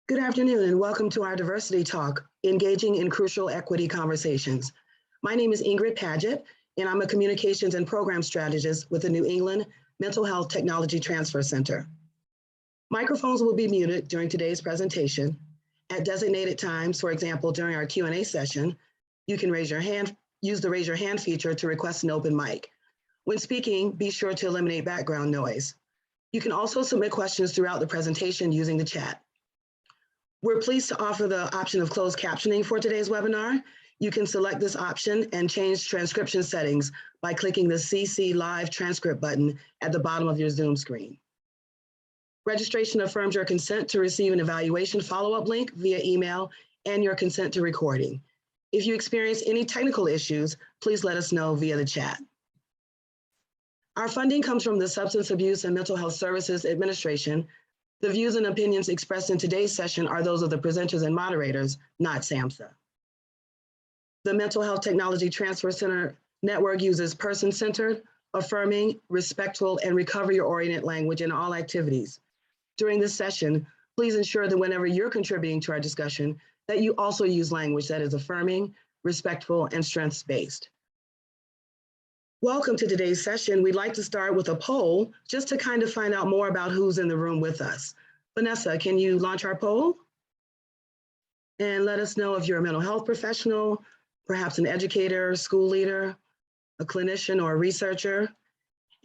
Good afternoon and welcome to our diversity talk, Engaging in Crucial Equity Conversations. My name is Ingrid Paget, and I'm a communications and program strategist with the New England Mental Health Technology Transfer Center. Microphones will be muted during today's presentation. At designated times, for example, during our Q&A session, you can use the raise your hand feature to request an open mic. When speaking, be sure to eliminate background noise. You can also submit questions throughout the presentation using the chat. We're pleased to offer the option of closed captioning for today's webinar. You can select this option and change transcription settings by clicking the CC Live Transcript button at the bottom of your Zoom screen. Registration affirms your consent to receive an evaluation follow-up link via email and your consent to recording. If you experience any technical issues, please let us know via the chat. Our funding comes from the Substance Abuse and Mental Health Services Administration. The views and opinions expressed in today's session are those of the presenters and moderators, not SAMHSA. The Mental Health Technology Transfer Center network uses person-centered, affirming, respectful, and recovery-oriented language in all activities. During this session, please ensure that whenever you're contributing to our discussion, that you also use language that is affirming, respectful, and strengths-based. Welcome to today's session. We'd like to start with a poll just to kind of find out more about who's in the room with us. Vanessa, can you launch our poll? And let us know if you're a mental health professional, perhaps an educator, school leader, a clinician, or a researcher.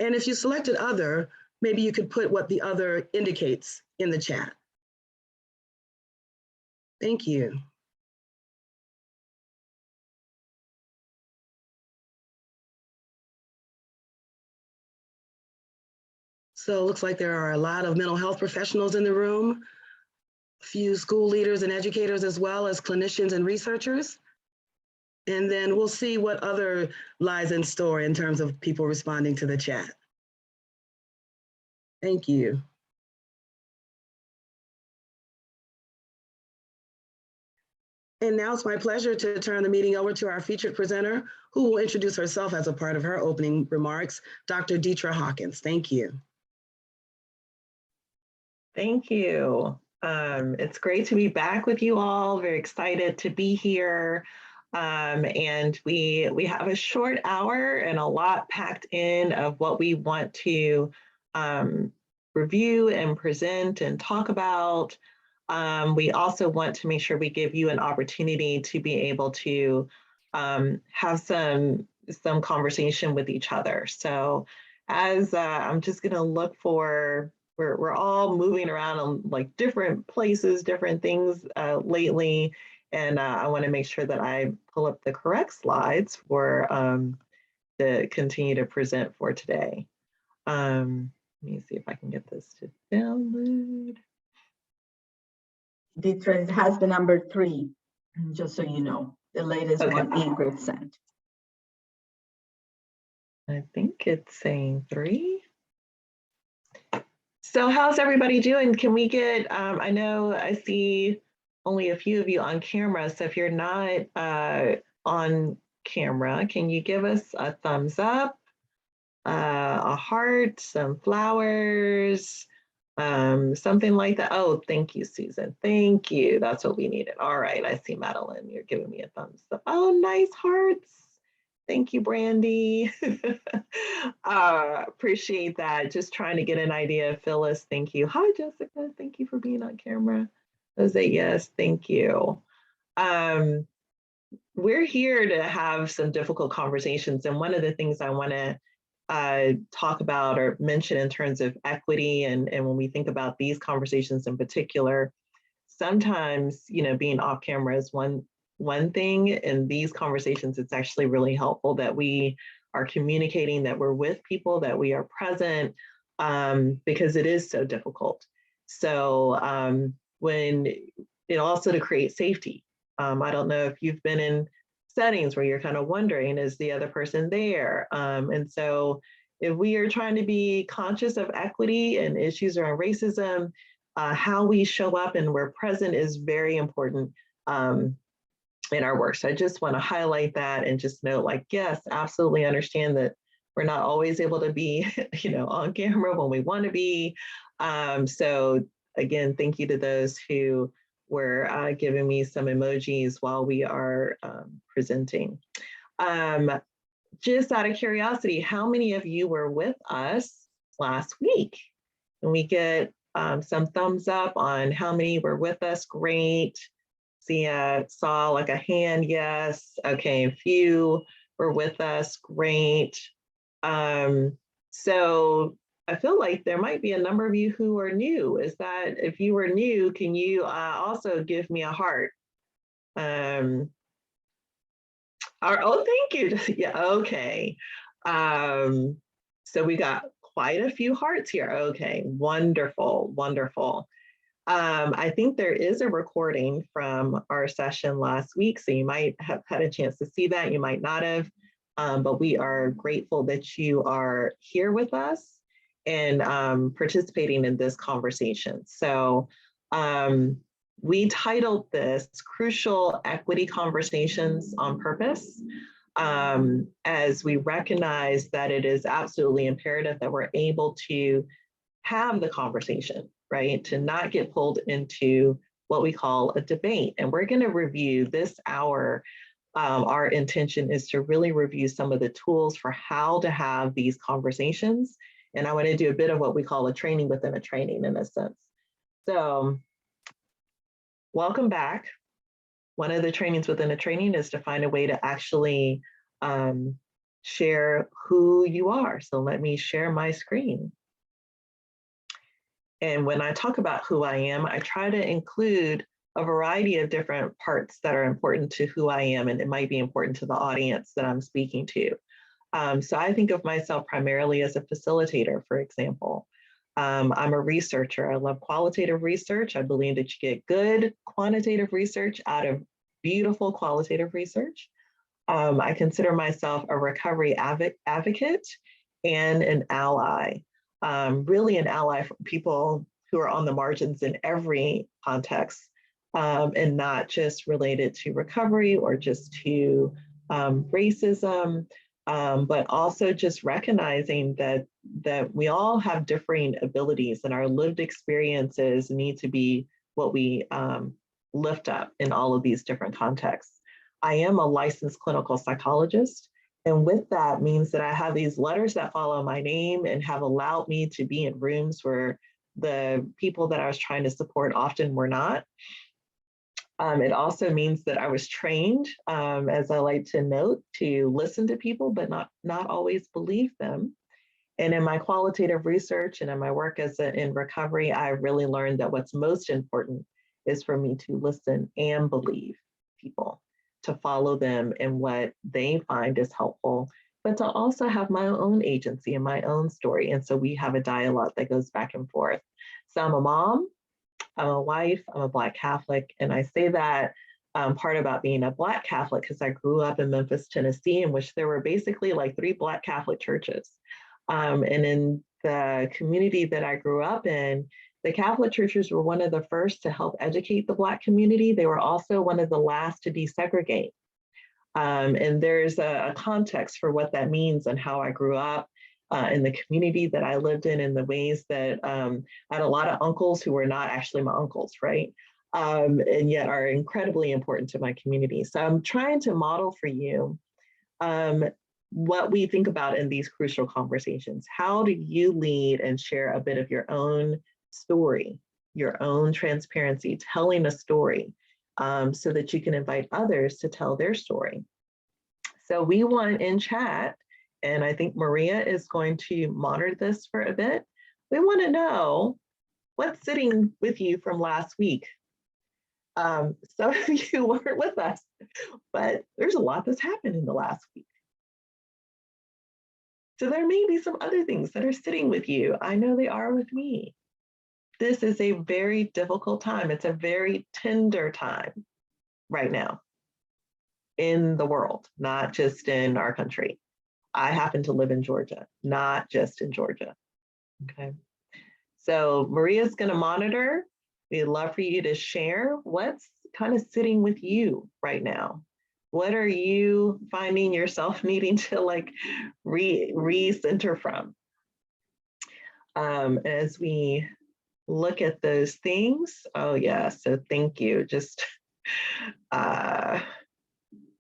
And if you selected other, maybe you could put what the other indicates in the chat. Thank you. So it looks like there are a lot of mental health professionals in the room, a few school leaders and educators, as well as clinicians and researchers. And then we'll see what other lies in store in terms of people responding to the chat. Thank you. And now it's my pleasure to turn the meeting over to our featured presenter, who will introduce herself as a part of her opening remarks, Dr. Deetra Hawkins. Thank you. Thank you. It's great to be back with you all. Very excited to be here. And we have a short hour and a lot packed in of what we want to review and present and talk about. We also want to make sure we give you an opportunity to be able to have some conversation with each other. So as I'm just gonna look for, we're all moving around on like different places, different things lately. And I want to make sure that I pull up the correct slides for to continue to present for today. Let me see if I can get this to download. Deetra, it has the number 3, just so you know, the latest one Ingrid sent. I think it's saying 3. So how's everybody doing? Can we get, I know I see only a few of you on camera, so if you're not on camera, can you give us a thumbs up, a heart, some flowers, something like that? Oh, thank you, Susan. Thank you. That's what we needed. All right, I see Madeline. You're giving me a thumbs up. Oh, nice hearts. Thank you, Brandy. Appreciate that. Just trying to get an idea. Phyllis, thank you. Hi, Jessica. Thank you for being on camera. Jose, yes, thank you. We're here to have some difficult conversations. And one of the things I want to talk about or mention in terms of equity, and when we think about these conversations in particular, sometimes, you know, being off camera is one thing. In these conversations, it's actually really helpful that we are communicating, that we're with people, that we are present, because it is so difficult. So when it also to create safety. I don't know if you've been in settings where you're kind of wondering, is the other person there? And so if we are trying to be conscious of equity and issues around racism, how we show up and we're present is very important in our work. So I just want to highlight that and just note, like, yes, absolutely understand that we're not always able to be, you know, on camera when we want to be. So again, thank you to those who were giving me some emojis while we are presenting. Just out of curiosity, how many of you were with us last week? Can we get some thumbs up on how many were with us? Great. See, saw like a hand, yes. Okay, a few were with us, great. So I feel like there might be a number of you who are new. Is that, if you were new, can you also give me a heart? Oh, thank you. Yeah, okay. So we got quite a few hearts here. Okay, wonderful, wonderful. I think there is a recording from our session last week, so you might have had a chance to see that, you might not have, but we are grateful that you are here with us and participating in this conversation. So we titled this Crucial Equity Conversations on Purpose, as we recognize that it is absolutely imperative that we're able to have the conversation, right? To not get pulled into what we call a debate. And we're going to review this hour. Our intention is to really review some of the tools for how to have these conversations. And I want to do a bit of what we call a training within a training in a sense. So welcome back. One of the trainings within a training is to find a way to actually share who you are. So let me share my screen. And when I talk about who I am, I try to include a variety of different parts that are important to who I am, and it might be important to the audience that I'm speaking to. So I think of myself primarily as a facilitator, for example. I'm a researcher. I love qualitative research. I believe that you get good quantitative research out of beautiful qualitative research. I consider myself a recovery advocate and an ally. Really an ally for people who are on the margins in every context, and not just related to recovery or just to racism, but also just recognizing that we all have differing abilities and our lived experiences need to be what we lift up in all of these different contexts. I am a licensed clinical psychologist. And with that means that I have these letters that follow my name and have allowed me to be in rooms where the people that I was trying to support often were not. It also means that I was trained, as I like to note, to listen to people, but not always believe them. And in my qualitative research and in my work in recovery, I really learned that what's most important is for me to listen and believe people, to follow them in what they find is helpful, but to also have my own agency and my own story. And so we have a dialogue that goes back and forth. So I'm a mom, I'm a wife, I'm a Black Catholic. And I say that part about being a Black Catholic because I grew up in Memphis, Tennessee, in which there were basically like 3 Black Catholic churches. And in the community that I grew up in, the Catholic churches were one of the first to help educate the Black community. They were also one of the last to desegregate. And there's a context for what that means and how I grew up in the community that I lived in, and the ways that I had a lot of uncles who were not actually my uncles, right? And yet are incredibly important to my community. So I'm trying to model for you what we think about in these crucial conversations. How do you lead and share a bit of your own story, your own transparency, telling a story, so that you can invite others to tell their story? So we want in chat, and I think Maria is going to monitor this for a bit. We want to know what's sitting with you from last week. Some of you weren't with us, but there's a lot that's happened in the last week. So there may be some other things that are sitting with you. I know they are with me. This is a very difficult time. It's a very tender time right now in the world, not just in our country. I happen to live in Georgia, not just in Georgia. Okay. So Maria's going to monitor. We'd love for you to share what's kind of sitting with you right now. What are you finding yourself needing to like recenter from? As we look at those things. Oh yeah, so thank you. Just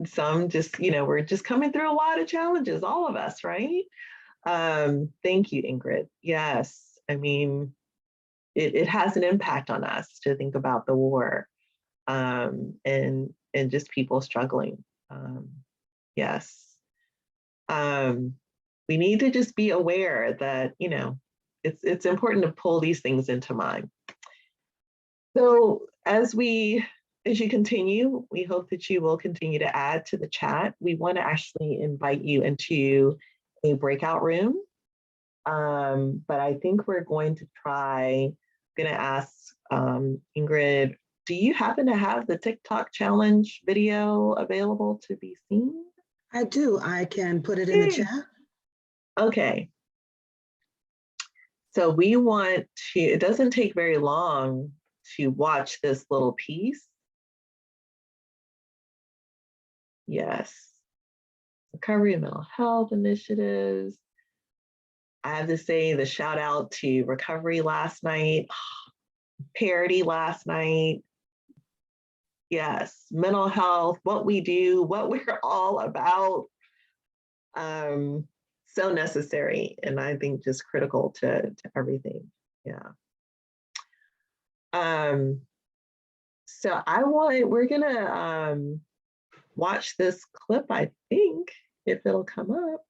some just, we're just coming through a lot of challenges, all of us, right? Thank you, Ingrid. Yes, I mean, it has an impact on us to think about the war, and just people struggling. Yes. We need to just be aware that, it's important to pull these things into mind. So as you continue, we hope that you will continue to add to the chat. We want to actually invite you into a breakout room. But I think we're going to ask Ingrid, do you happen to have the TikTok challenge video available to be seen? I do. I can put it in the chat. Okay. So we want to, it doesn't take very long to watch this little piece. Yes. Recovery and mental health initiatives. I have to say the shout out to Recovery last night, Parity last night. Yes, mental health, what we do, what we're all about. So necessary, and I think just critical to everything. Yeah. So we're gonna watch this clip, I think, if it'll come up.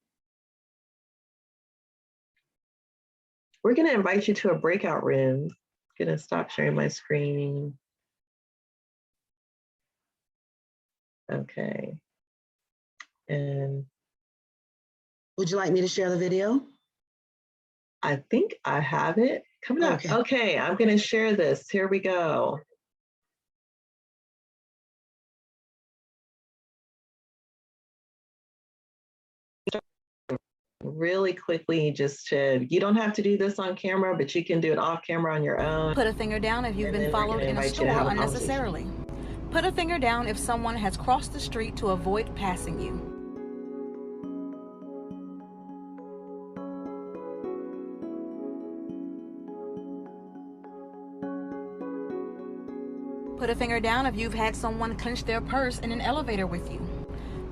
We're gonna invite you to a breakout room. I'm gonna stop sharing my screen. Okay. And would you like me to share the video? I think I have it coming up. Okay, I'm gonna share this. Here we go. Really quickly, you don't have to do this on camera, but you can do it off camera on your own. Put a finger down if you've been followed in a store unnecessarily. Put a finger down if someone has crossed the street to avoid passing you. Put a finger down if you've had someone clench their purse in an elevator with you.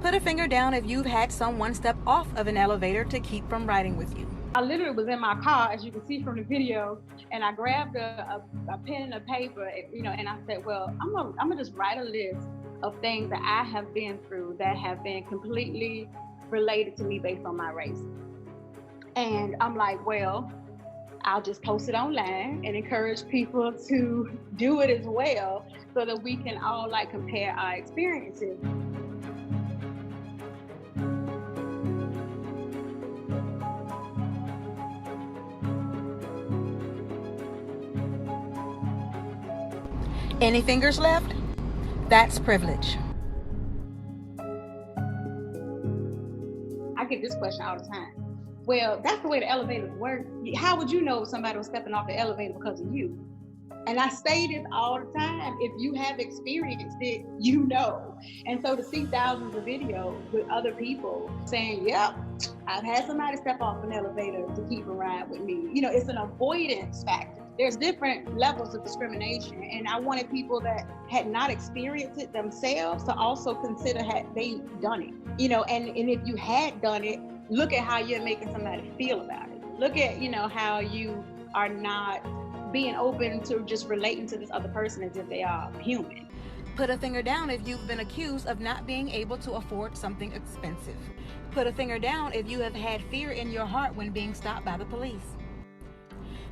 Put a finger down if you've had someone step off of an elevator to keep from riding with you. I literally was in my car, as you can see from the video, and I grabbed a pen and a paper, and I said, well, I'm gonna just write a list of things that I have been through that have been completely related to me based on my race. And I'm like, well, I'll just post it online and encourage people to do it as well so that we can all compare our experiences. Any fingers left? That's privilege. I get this question all the time. Well, that's the way the elevators work. How would you know if somebody was stepping off the elevator because of you? And I say this all the time. If you have experienced it, you know. And so to see thousands of videos with other people saying, yep, I've had somebody step off an elevator to keep a ride with me. It's an avoidance factor. There's different levels of discrimination. And I wanted people that had not experienced it themselves to also consider had they done it. And if you had done it, look at how you're making somebody feel about it. Look at, how you are not being open to just relating to this other person as if they are human. Put a finger down if you've been accused of not being able to afford something expensive. Put a finger down if you have had fear in your heart when being stopped by the police.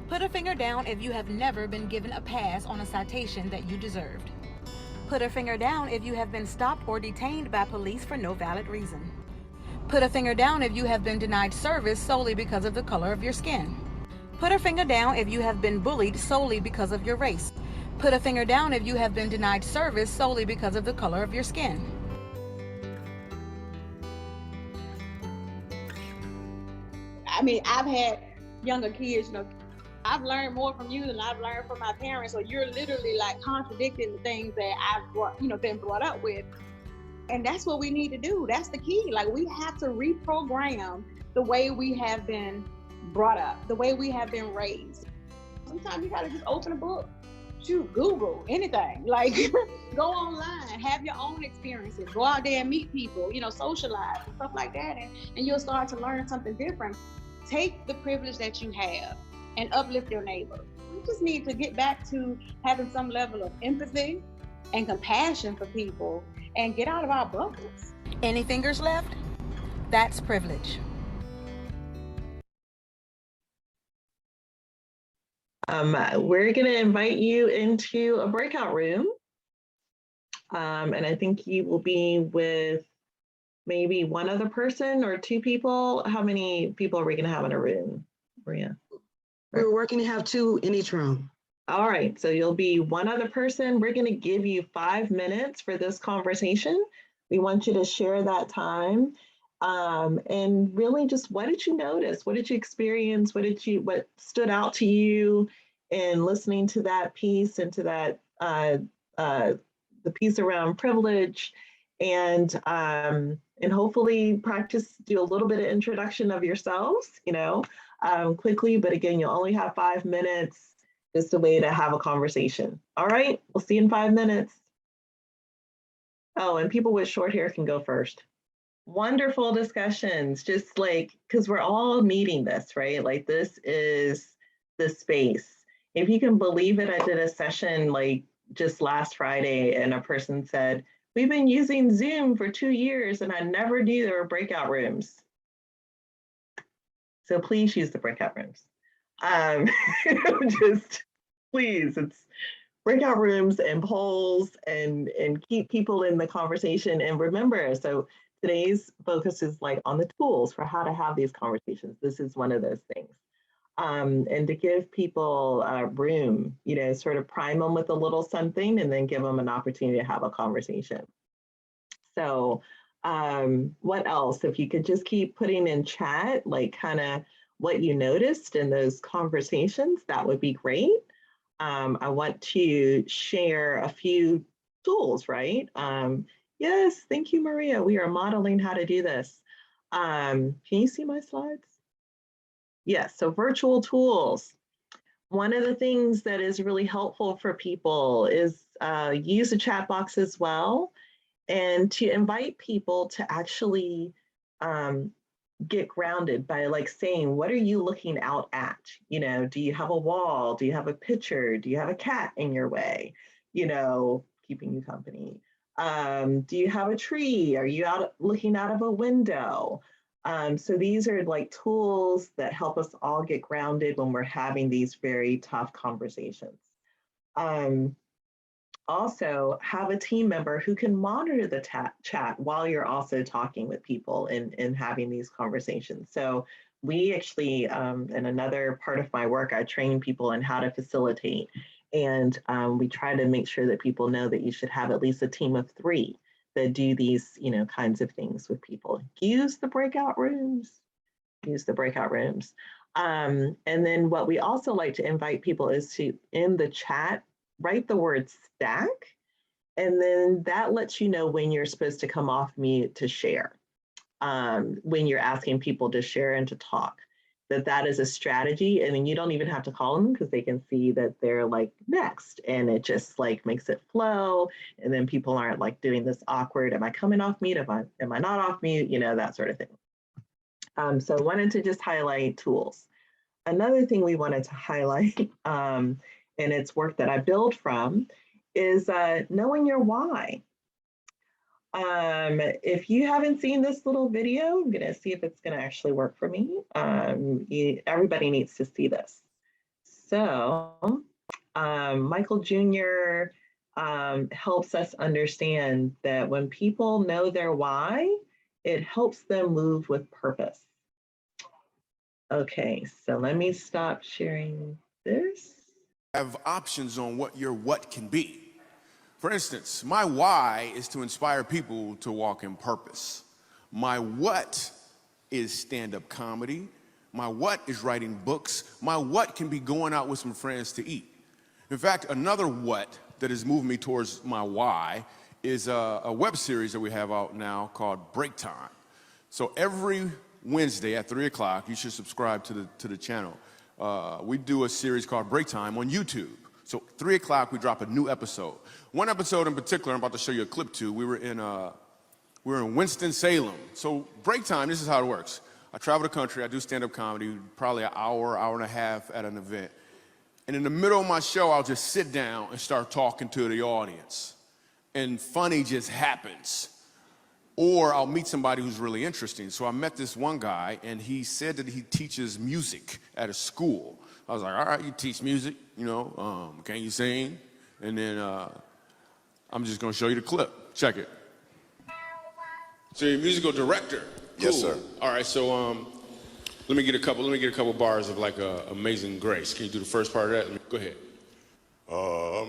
Put a finger down if you have never been given a pass on a citation that you deserved. Put a finger down if you have been stopped or detained by police for no valid reason. Put a finger down if you have been denied service solely because of the color of your skin. Put a finger down if you have been bullied solely because of your race. Put a finger down if you have been denied service solely because of the color of your skin. I mean, I've had younger kids, I've learned more from you than I've learned from my parents. So you're literally contradicting the things that I've been brought up with. And that's what we need to do. That's the key. We have to reprogram the way we have been brought up, the way we have been raised. Sometimes you gotta just open a book, shoot, Google, anything. Like go online, have your own experiences, go out there and meet people, socialize and stuff like that, and you'll start to learn something different. Take the privilege that you have and uplift your neighbor. We just need to get back to having some level of empathy and compassion for people and get out of our bubbles. Any fingers left? That's privilege. We're going to invite you into a breakout room. And I think you will be with maybe one other person or two people. How many people are we going to have in a room, Maria? We're working to have 2 in each room. All right, so you'll be one other person. We're going to give you 5 minutes for this conversation. We want you to share that time. And really just, what did you notice? What did you experience? What stood out to you in listening to that piece and to that, the piece around privilege, and hopefully do a little bit of introduction of yourselves, quickly, but again, you'll only have 5 minutes. Just a way to have a conversation. All right, we'll see you in 5 minutes. Oh, and people with short hair can go first. Wonderful discussions, just like, because we're all needing this, right? Like, this is the space. If you can believe it, I did a session like just last Friday, and a person said, we've been using Zoom for 2 years and I never knew there were breakout rooms. So please use the breakout rooms. Just please, it's breakout rooms and polls and keep people in the conversation. And remember, so today's focus is like on the tools for how to have these conversations. This is one of those things. And to give people room, sort of prime them with a little something and then give them an opportunity to have a conversation. So what else? If you could just keep putting in chat, like kind of what you noticed in those conversations, that would be great. I want to share a few tools, right? Yes, thank you, Maria. We are modeling how to do this. Can you see my slides? Yes, so virtual tools. One of the things that is really helpful for people is use the chat box as well, and to invite people to actually get grounded by like saying, what are you looking out at? Do you have a wall? Do you have a picture? Do you have a cat in your way? Keeping you company. Do you have a tree? Are you out looking out of a window? So these are like tools that help us all get grounded when we're having these very tough conversations. Also, have a team member who can monitor the chat while you're also talking with people and having these conversations. So we actually, in another part of my work, I train people in how to facilitate. And we try to make sure that people know that you should have at least a team of 3 that do these, kinds of things with people. Use the breakout rooms. Use the breakout rooms. And then what we also like to invite people is to, in the chat, write the word stack, and then that lets you know when you're supposed to come off mute to share. When you're asking people to share and to talk, that is a strategy, and then you don't even have to call them because they can see that they're like next, and it just like makes it flow, and then people aren't like doing this awkward, am I coming off mute, am I not off mute, that sort of thing. So I wanted to just highlight tools. Another thing we wanted to highlight, and it's work that I build from, is knowing your why. If you haven't seen this little video, I'm gonna see if it's gonna actually work for me. Everybody needs to see this. So Michael Jr. Helps us understand that when people know their why, it helps them move with purpose. Okay, so let me stop sharing this. Have options on what your what can be. For instance, my why is to inspire people to walk in purpose. My what is stand-up comedy. My what is writing books. My what can be going out with some friends to eat. In fact, another what that has moved me towards my why is a web series that we have out now called Break Time. So every Wednesday at 3 o'clock, you should subscribe to the channel. we do a series called Break Time on YouTube. So 3 o'clock, we drop a new episode. One episode in particular, I'm about to show you a clip to. We were in Winston-Salem. So break time, this is how it works. I travel the country, I do stand-up comedy, probably an hour, hour and a half at an event. And in the middle of my show, I'll just sit down and start talking to the audience. And funny just happens. Or I'll meet somebody who's really interesting. So I met this one guy, and he said that he teaches music at a school. I was like, all right, you teach music, can you sing? And then I'm just gonna show you the clip. Check it. So you're a musical director. Cool. Yes, sir. All right, so let me get a couple bars of like Amazing Grace. Can you do the first part of that? Go ahead.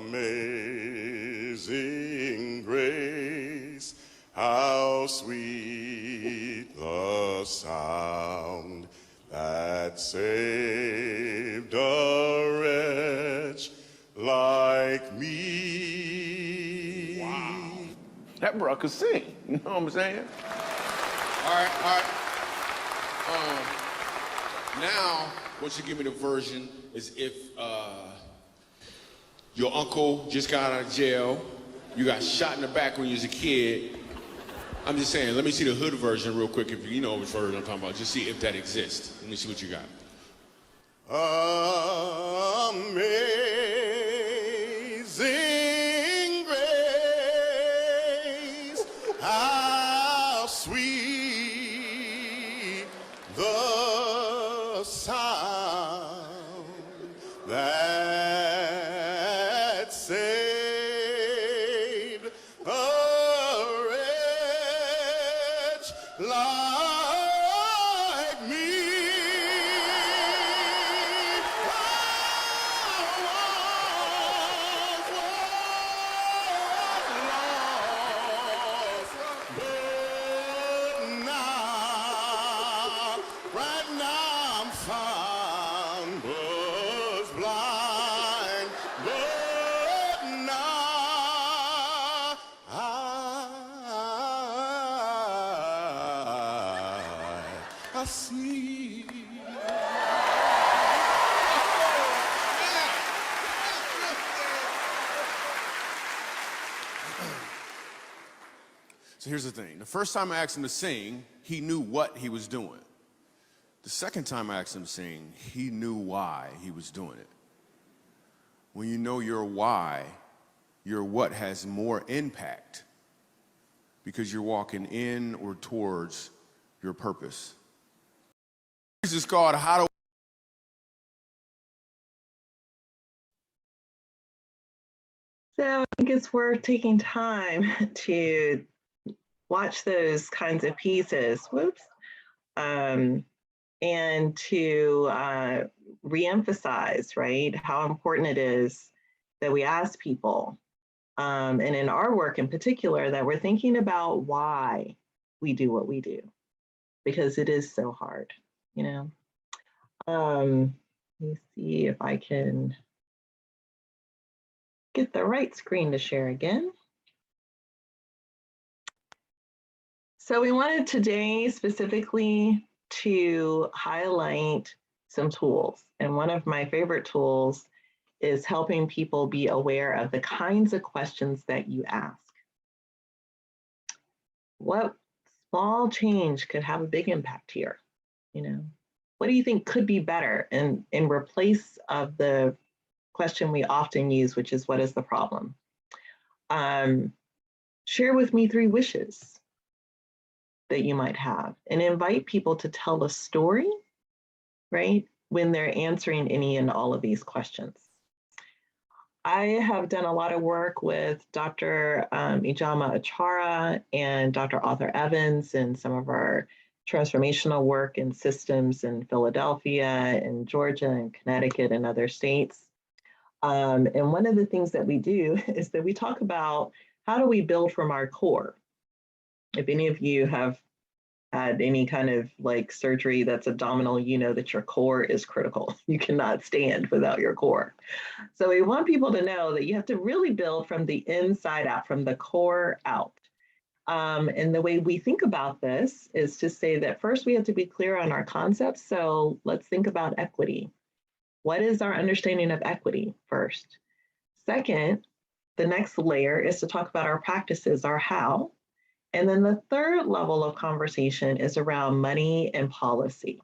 Amazing grace, how sweet the sound that saved a wretch like me. Wow. That bro could sing, you know what I'm saying? All right. Now, what you give me the version is if your uncle just got out of jail, you got shot in the back when you was a kid. I'm just saying, let me see the hood version real quick, if you know which version I'm talking about. Just see if that exists. Let me see what you got. Amazing grace, how sweet the sound that saved a wretch like me. Right now I'm found, was blind, but now I see. So here's the thing. The first time I asked him to sing, he knew what he was doing. The second time I asked him to sing, he knew why he was doing it. When you know your why, your what has more impact because you're walking in or towards your purpose. This is called How to. So I think it's worth taking time to watch those kinds of pieces, and to reemphasize, right, how important it is that we ask people, and in our work in particular, that we're thinking about why we do what we do, because it is so hard, Let me see if I can get the right screen to share again. So we wanted today specifically to highlight some tools. And one of my favorite tools is helping people be aware of the kinds of questions that you ask. What small change could have a big impact here? What do you think could be better in replace of the question we often use, which is, what is the problem? Share with me 3 wishes that you might have, and invite people to tell a story, right, when they're answering any and all of these questions. I have done a lot of work with Dr. Ijama Achara and Dr. Arthur Evans and some of our transformational work in systems in Philadelphia and Georgia and Connecticut and other states. And one of the things that we do is that we talk about how do we build from our core. If any of you have had any kind of like surgery that's abdominal, you know that your core is critical. You cannot stand without your core. So we want people to know that you have to really build from the inside out, from the core out. And the way we think about this is to say that first we have to be clear on our concepts. So let's think about equity. What is our understanding of equity first? Second, the next layer is to talk about our practices, our how. And then the third level of conversation is around money and policy.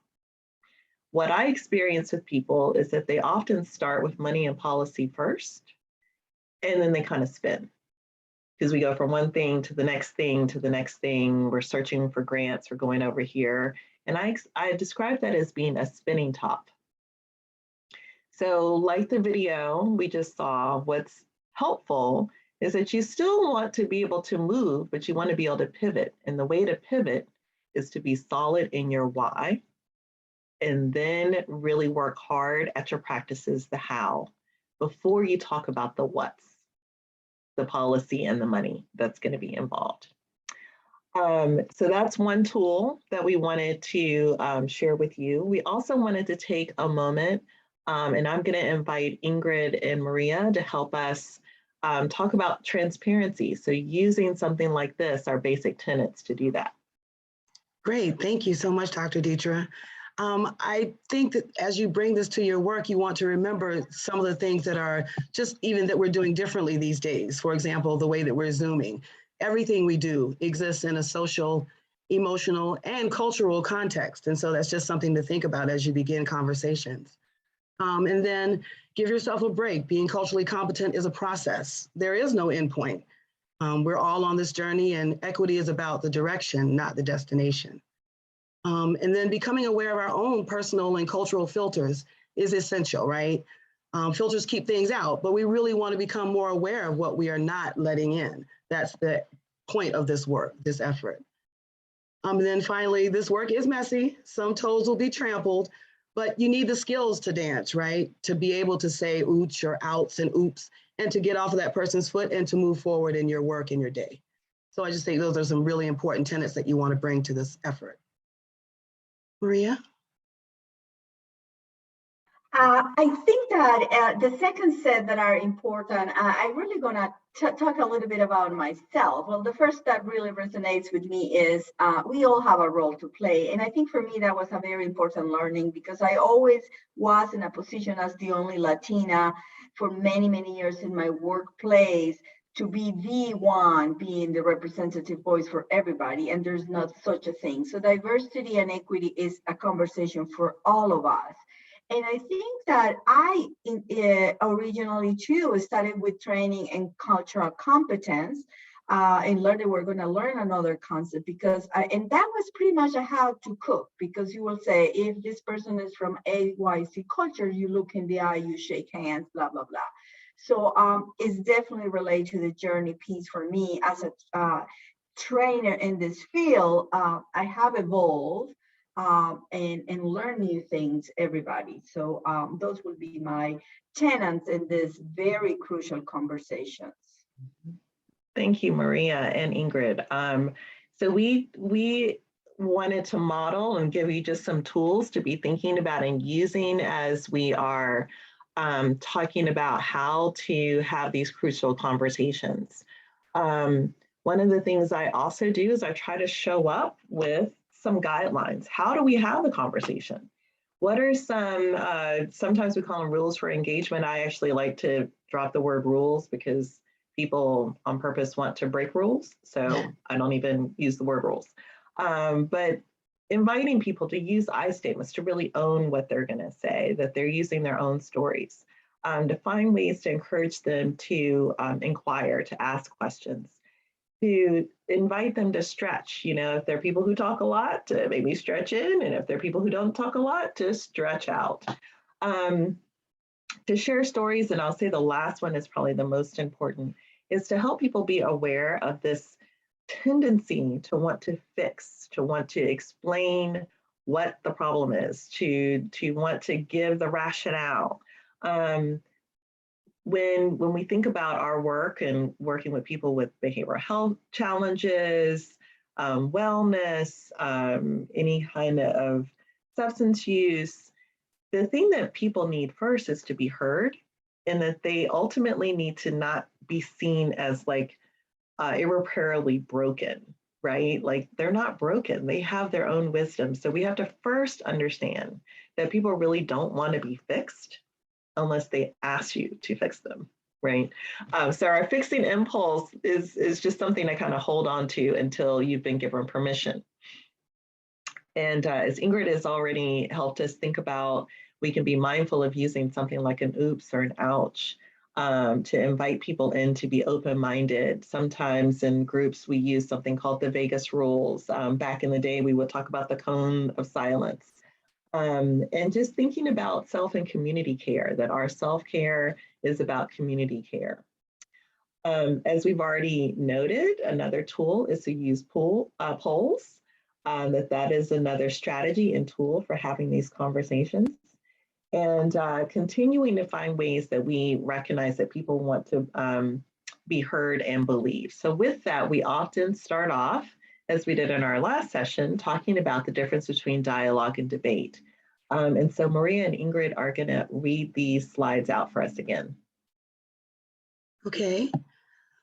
What I experience with people is that they often start with money and policy first, and then they kind of spin because we go from one thing to the next thing to the next thing. We're searching for grants, we're going over here. And I describe that as being a spinning top. So like the video we just saw, what's helpful is that you still want to be able to move, but you want to be able to pivot. And the way to pivot is to be solid in your why, and then really work hard at your practices, the how, before you talk about the what's, the policy and the money that's going to be involved. So that's one tool that we wanted to share with you. We also wanted to take a moment, and I'm going to invite Ingrid and Maria to help us talk about transparency. So using something like this, our basic tenets, to do that. Great, thank you so much, Dr. Dietra. I think that as you bring this to your work, you want to remember some of the things that are just even that we're doing differently these days. For example, the way that we're Zooming. Everything we do exists in a social, emotional, and cultural context. And so that's just something to think about as you begin conversations. And then give yourself a break. Being culturally competent is a process. There is no endpoint. We're all on this journey, and equity is about the direction, not the destination. And then becoming aware of our own personal and cultural filters is essential, right? Filters keep things out, but we really want to become more aware of what we are not letting in. That's the point of this work, this effort. And then finally, this work is messy. Some toes will be trampled, but you need the skills to dance, right? To be able to say ooch or outs and oops, and to get off of that person's foot and to move forward in your work, in your day. So I just think those are some really important tenets that you want to bring to this effort. Maria? I think that the second set that are important, I'm really gonna talk a little bit about myself. Well, the first that really resonates with me is we all have a role to play. And I think for me, that was a very important learning because I always was in a position as the only Latina for many, many years in my workplace to be the one being the representative voice for everybody, and there's not such a thing. So diversity and equity is a conversation for all of us. And I think that I originally too started with training in cultural competence and learned that we're going to learn another concept because, and that was pretty much a how to cook, because you will say, if this person is from XYZ culture, you look in the eye, you shake hands, blah, blah, blah. So it's definitely related to the journey piece for me as a trainer in this field. I have evolved and learn new things, everybody. So those will be my tenets in this very crucial conversations. Thank you, Maria and Ingrid. So we wanted to model and give you just some tools to be thinking about and using as we are talking about how to have these crucial conversations. One of the things I also do is I try to show up with some guidelines. How do we have the conversation? What are some, sometimes we call them rules for engagement. I actually like to drop the word rules because people on purpose want to break rules. So I don't even use the word rules. But inviting people to use I statements, to really own what they're going to say, that they're using their own stories, to find ways to encourage them to inquire, to ask questions, to invite them to stretch. You know, if there are people who talk a lot, to maybe stretch in, and if there are people who don't talk a lot, to stretch out. To share stories, and I'll say the last one is probably the most important, is to help people be aware of this tendency to want to fix, to want to explain what the problem is, to want to give the rationale. When we think about our work and working with people with behavioral health challenges, wellness, any kind of substance use, the thing that people need first is to be heard, and that they ultimately need to not be seen as like irreparably broken, right? Like they're not broken, they have their own wisdom. So we have to first understand that people really don't want to be fixed. unless they ask you to fix them, right? So our fixing impulse is just something to kind of hold on to until you've been given permission. And as Ingrid has already helped us think about, we can be mindful of using something like an oops or an ouch to invite people in to be open-minded. Sometimes in groups, we use something called the Vegas rules. Back in the day, we would talk about the cone of silence. And just thinking about self and community care, that our self-care is about community care. As we've already noted, another tool is to use polls. That is another strategy and tool for having these conversations. And continuing to find ways that we recognize that people want to be heard and believed. So with that, we often start off, as we did in our last session, talking about the difference between dialogue and debate. And so Maria and Ingrid are gonna read these slides out for us again. Okay,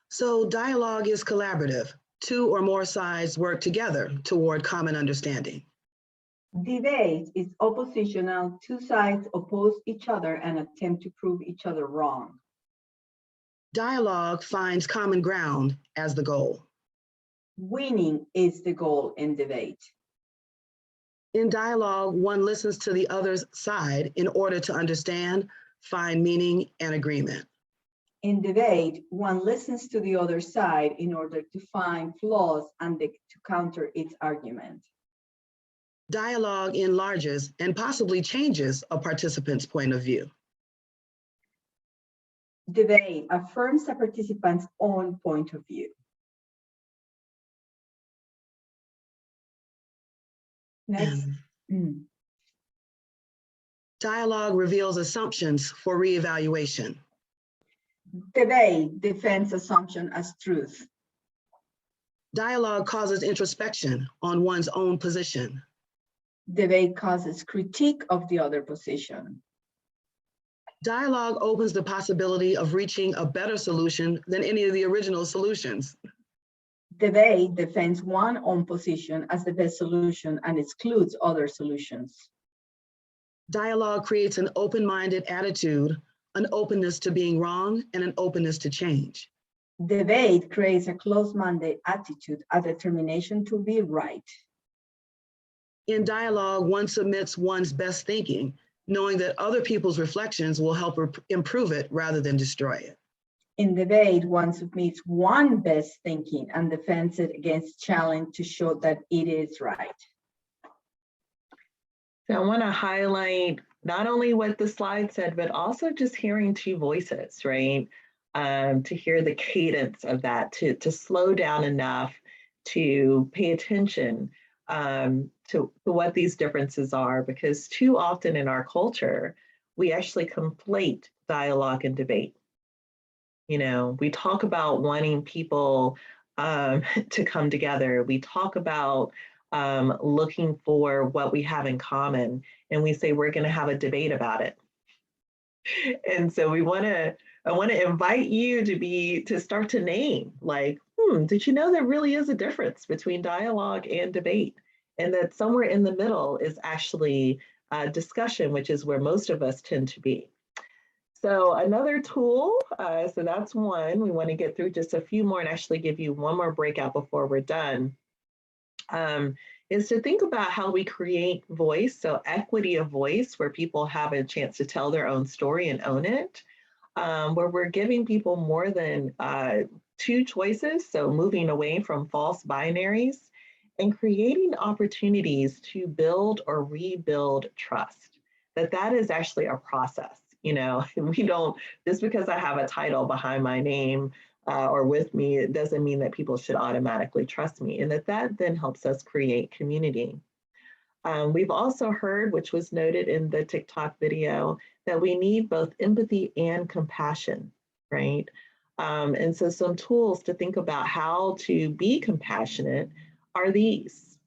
so dialogue is collaborative. Two or more sides work together toward common understanding. Debate is oppositional. Two sides oppose each other and attempt to prove each other wrong. Dialogue finds common ground as the goal. Winning is the goal in debate. In dialogue, one listens to the other's side in order to understand, find meaning, and agreement. In debate, one listens to the other side in order to find flaws and to counter its argument. Dialogue enlarges and possibly changes a participant's point of view. Debate affirms a participant's own point of view. Next. Dialogue reveals assumptions for reevaluation. Debate defends assumption as truth. Dialogue causes introspection on one's own position. Debate causes critique of the other position. Dialogue opens the possibility of reaching a better solution than any of the original solutions. Debate defends one's own position as the best solution and excludes other solutions. Dialogue creates an open-minded attitude, an openness to being wrong, and an openness to change. Debate creates a closed-minded attitude, a determination to be right. In dialogue, one submits one's best thinking, knowing that other people's reflections will help improve it rather than destroy it. In debate, one submits one's best thinking and defends it against challenge to show that it is right. So I want to highlight not only what the slide said, but also just hearing two voices, right? To hear the cadence of that, to slow down enough to pay attention to what these differences are, because too often in our culture, we actually conflate dialogue and debate. You know, we talk about wanting people to come together. We talk about looking for what we have in common, and we say we're going to have a debate about it. And so I want to invite you to start to name, like, did you know there really is a difference between dialogue and debate, and that somewhere in the middle is actually discussion, which is where most of us tend to be. So another tool, so that's one. We want to get through just a few more and actually give you one more breakout before we're done, is to think about how we create voice, so equity of voice, where people have a chance to tell their own story and own it, where we're giving people more than two choices, so moving away from false binaries and creating opportunities to build or rebuild trust, that is actually a process. You know, we don't, just because I have a title behind my name or with me, it doesn't mean that people should automatically trust me, and that then helps us create community. We've also heard, which was noted in the TikTok video, that we need both empathy and compassion, right? And so some tools to think about how to be compassionate are these.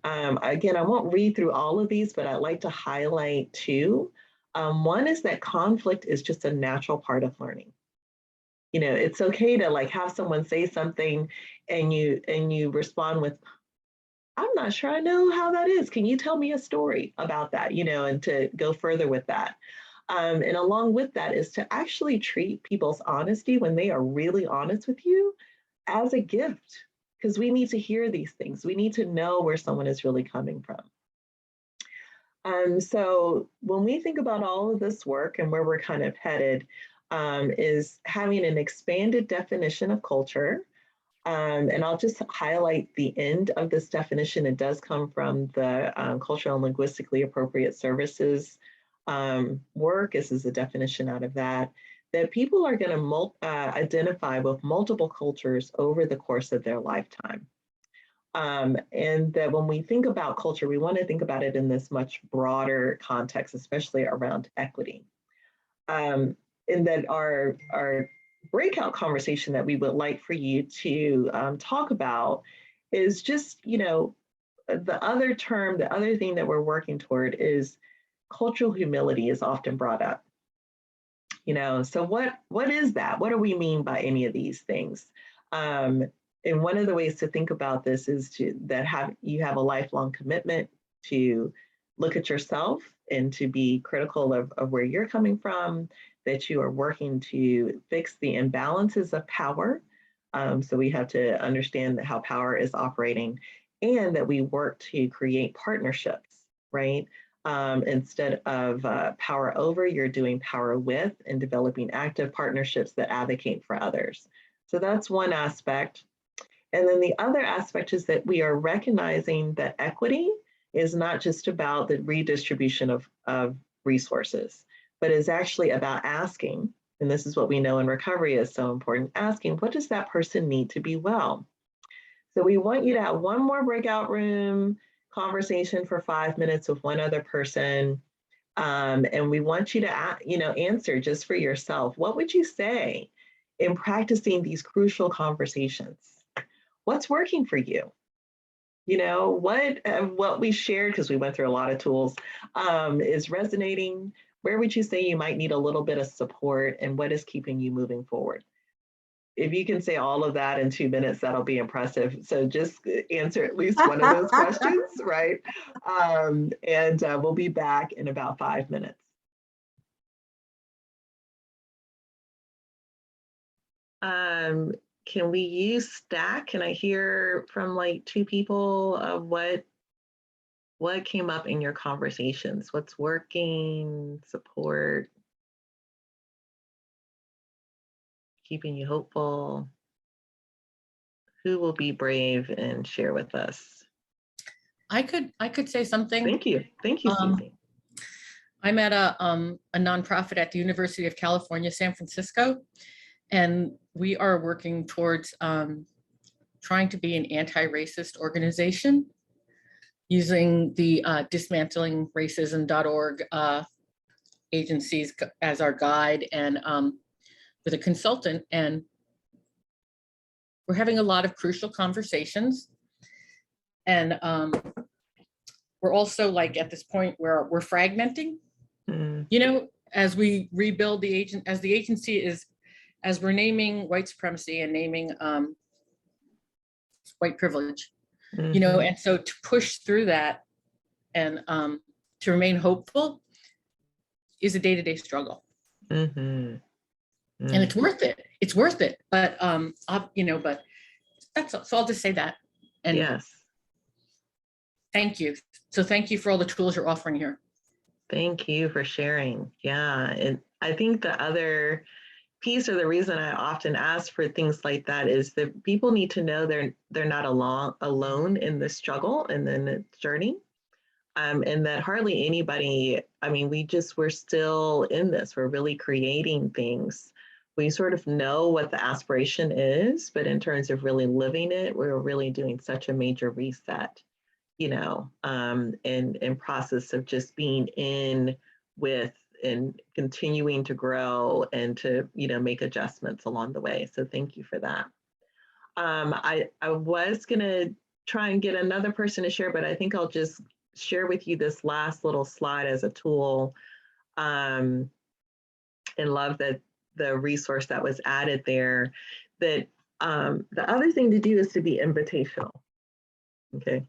Again, I won't read through all of these, but I'd like to highlight two. One is that conflict is just a natural part of learning. You know, it's okay to like have someone say something and you respond with, I'm not sure I know how that is. Can you tell me a story about that? You know, and to go further with that. And along with that is to actually treat people's honesty when they are really honest with you as a gift, because we need to hear these things. We need to know where someone is really coming from. So when we think about all of this work and where we're kind of headed, is having an expanded definition of culture. And I'll just highlight the end of this definition. It does come from the Cultural and Linguistically Appropriate Services work. This is a definition out of that people are going to identify with multiple cultures over the course of their lifetime. And that when we think about culture, we want to think about it in this much broader context, especially around equity. And that our breakout conversation that we would like for you to talk about is just, the other thing that we're working toward is cultural humility is often brought up. So what is that? What do we mean by any of these things? And one of the ways to think about this is you have a lifelong commitment to look at yourself and to be critical of where you're coming from, that you are working to fix the imbalances of power. So we have to understand how power is operating, and that we work to create partnerships, right? Instead of power over, you're doing power with and developing active partnerships that advocate for others. So that's one aspect. And then the other aspect is that we are recognizing that equity is not just about the redistribution of resources, but is actually about asking, and this is what we know in recovery is so important, asking, what does that person need to be well? So we want you to have one more breakout room conversation for 5 minutes with one other person. And we want you to answer just for yourself. What would you say in practicing these crucial conversations? What's working for you? What we shared, because we went through a lot of tools, is resonating. Where would you say you might need a little bit of support, and what is keeping you moving forward? If you can say all of that in 2 minutes, that'll be impressive. So just answer at least one of those questions, right? And we'll be back in about 5 minutes. Can we use Stack? Can I hear from like 2 people of what came up in your conversations? What's working, support, keeping you hopeful? Who will be brave and share with us? I could say something. Thank you, Susie. I'm at a nonprofit at the University of California, San Francisco, and we are working towards trying to be an anti-racist organization using the dismantlingracism.org agencies as our guide, and with a consultant, and we're having a lot of crucial conversations. And we're also like at this point where we're fragmenting, as we rebuild the agency is, as we're naming white supremacy and naming white privilege, and so to push through that and to remain hopeful is a day-to-day struggle. And it's worth it. It's worth it. But but that's all. So I'll just say that. And yes. Thank you. So thank you for all the tools you're offering here. Thank you for sharing. Yeah. And I think the other piece, or the reason I often ask for things like that, is that people need to know they're not alone in the struggle and in the journey. And that hardly anybody, we're still in this, we're really creating things. We sort of know what the aspiration is, but in terms of really living it, we're really doing such a major reset, and process of just being in with and continuing to grow and to, make adjustments along the way. So thank you for that. I was gonna try and get another person to share, but I think I'll just share with you this last little slide as a tool, and love that the resource that was added there. That the other thing to do is to be invitational. Okay.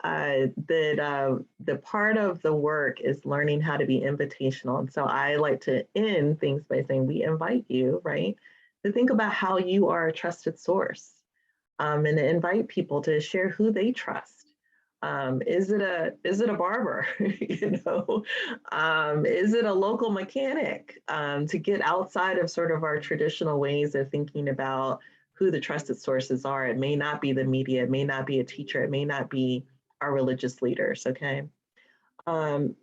The part of the work is learning how to be invitational. And so I like to end things by saying, we invite you, right, to think about how you are a trusted source, and to invite people to share who they trust. Is it a barber? You know, is it a local mechanic? To get outside of sort of our traditional ways of thinking about who the trusted sources are. It may not be the media, it may not be a teacher, it may not be our religious leaders. Okay.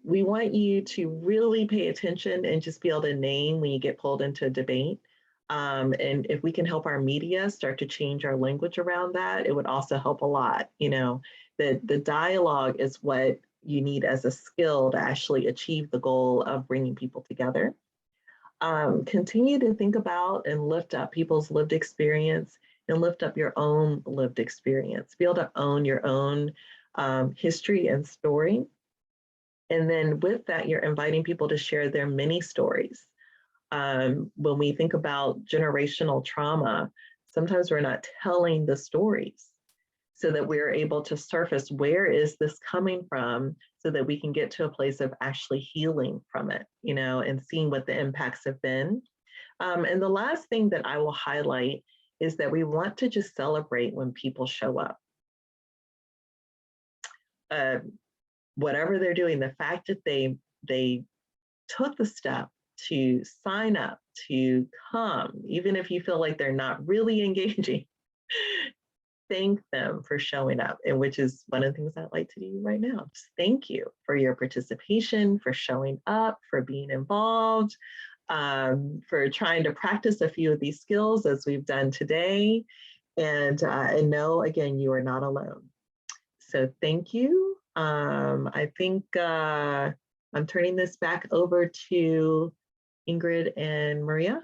We want you to really pay attention and just be able to name when you get pulled into a debate. And if we can help our media start to change our language around that, it would also help a lot. You know, the dialogue is what you need as a skill to actually achieve the goal of bringing people together. Continue to think about and lift up people's lived experience and lift up your own lived experience. Be able to own your own history and story. And then with that, you're inviting people to share their many stories. When we think about generational trauma, sometimes we're not telling the stories so that we're able to surface where is this coming from so that we can get to a place of actually healing from it, you know, and seeing what the impacts have been. And the last thing that I will highlight is that we want to just celebrate when people show up. Whatever they're doing, the fact that they took the step to sign up, to come, even if you feel like they're not really engaging, thank them for showing up, and which is one of the things I'd like to do right now. Just thank you for your participation, for showing up, for being involved, for trying to practice a few of these skills as we've done today, and know, again, you are not alone. So thank you. I think I'm turning this back over to Ingrid and Maria.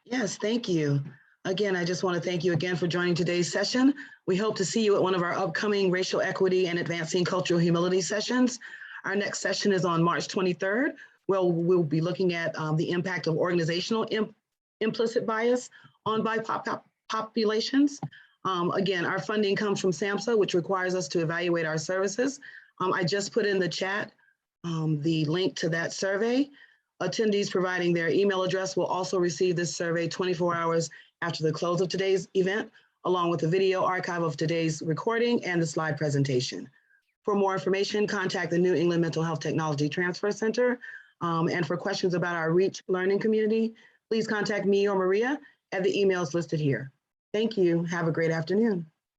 Yes, thank you. Again, I just want to thank you again for joining today's session. We hope to see you at one of our upcoming racial equity and advancing cultural humility sessions. Our next session is on March 23rd. Well, we'll be looking at the impact of organizational implicit bias on BIPOC populations. Again, our funding comes from SAMHSA, which requires us to evaluate our services. I just put in the chat the link to that survey. Attendees providing their email address will also receive this survey 24 hours after the close of today's event, along with a video archive of today's recording and the slide presentation. For more information, contact the New England Mental Health Technology Transfer Center. And for questions about our REACH learning community, please contact me or Maria at the emails listed here. Thank you. Have a great afternoon.